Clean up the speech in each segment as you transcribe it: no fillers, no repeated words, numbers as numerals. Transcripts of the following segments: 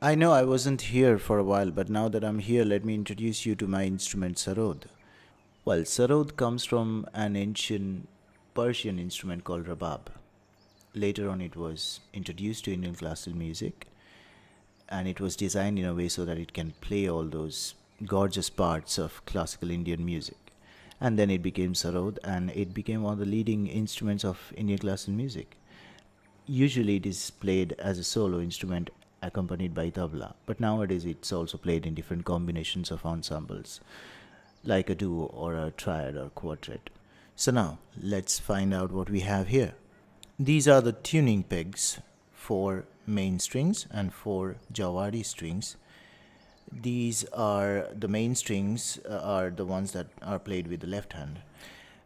I know I wasn't here for a while, but now that I'm here, let me introduce you to my instrument Sarod. Well, Sarod comes from an ancient Persian instrument called rabab. Later on, it was introduced to Indian classical music, and it was designed in a way so that it can play all those gorgeous parts of classical Indian music. And then it became Sarod, and it became one of the leading instruments of Indian classical music. Usually, it is played as a solo instrument accompanied by tabla, but nowadays it's also played in different combinations of ensembles, like a duo or a triad or quartet. So now, let's find out what we have here. These are the tuning pegs for main strings and for jawadi strings. These are the main strings, are the ones that are played with the left hand.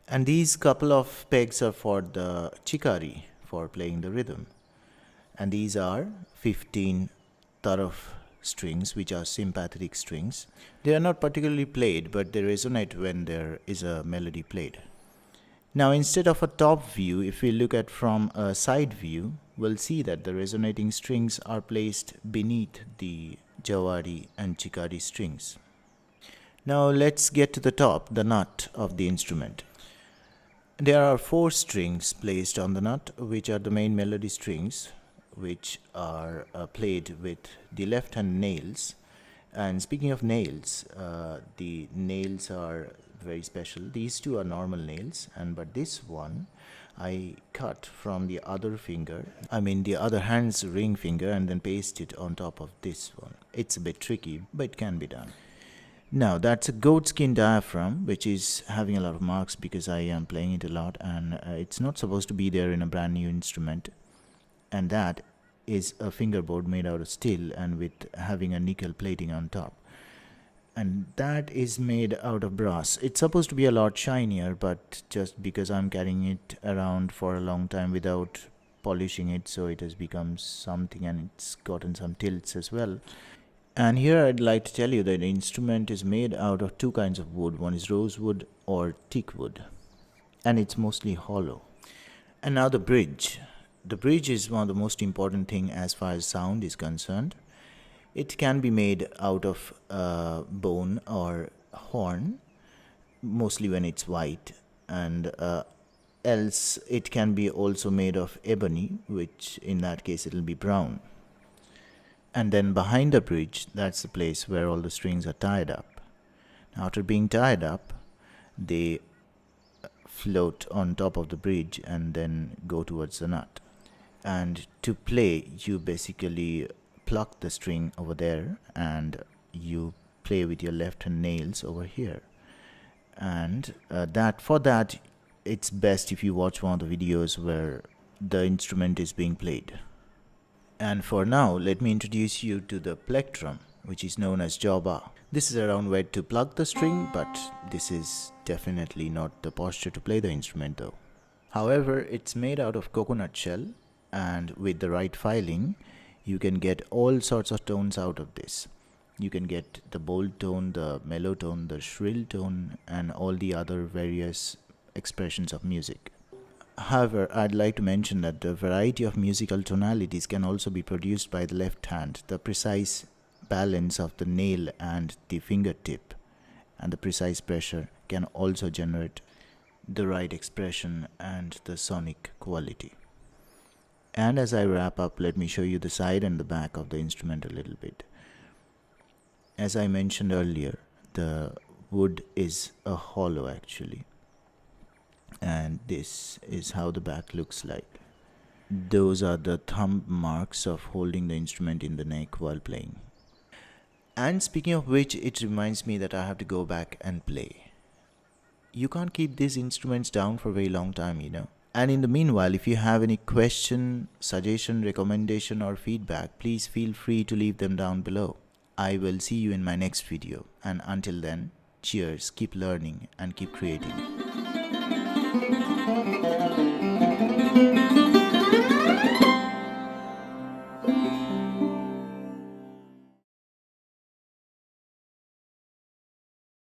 And these couple of pegs are for the chikari, for playing the rhythm. And these are 15 taraf strings, which are sympathetic strings. They are not particularly played, but they resonate when there is a melody played. Now, instead of a top view, if we look at from a side view, we'll see that the resonating strings are placed beneath the jawadi and chikari strings. Now, let's get to the top, the nut of the instrument. There are 4 strings placed on the nut, which are the main melody strings, which are played with the left hand nails. And speaking of nails, the nails are very special. These 2 are normal nails, but this one I cut from the other finger, the other hand's ring finger, and then paste it on top of this one. It's a bit tricky, but it can be done. Now, that's a goatskin diaphragm, which is having a lot of marks because I am playing it a lot, and it's not supposed to be there in a brand new instrument. And that is a fingerboard made out of steel and with having a nickel plating on top. And that is made out of brass. It's supposed to be a lot shinier, but just because I'm carrying it around for a long time without polishing it, so it has become something, and it's gotten some tilts as well. And here I'd like to tell you that the instrument is made out of 2 kinds of wood. One is rosewood or teak wood, and it's mostly hollow. And now the bridge. The bridge is one of the most important thing as far as sound is concerned. It can be made out of bone or horn, mostly when it's white, and else it can be also made of ebony, which in that case it'll be brown. And then behind the bridge, that's the place where all the strings are tied up. After being tied up, they float on top of the bridge and then go towards the nut. And to play, you basically pluck the string over there and you play with your left hand nails over here. And for that, it's best if you watch one of the videos where the instrument is being played. And for now, let me introduce you to the plectrum, which is known as jawba. This is a round way to pluck the string, but this is definitely not the posture to play the instrument though. However, it's made out of coconut shell, and with the right filing, you can get all sorts of tones out of this. You can get the bold tone, the mellow tone, the shrill tone, and all the other various expressions of music. However, I'd like to mention that the variety of musical tonalities can also be produced by the left hand. The precise balance of the nail and the fingertip and the precise pressure can also generate the right expression and the sonic quality. And as I wrap up, let me show you the side and the back of the instrument a little bit. As I mentioned earlier, the wood is a hollow actually. And this is how the back looks like. Those are the thumb marks of holding the instrument in the neck while playing. And speaking of which, it reminds me that I have to go back and play. You can't keep these instruments down for a very long time, And in the meanwhile, if you have any question, suggestion, recommendation or feedback, please feel free to leave them down below. I will see you in my next video. And until then, cheers, keep learning and keep creating.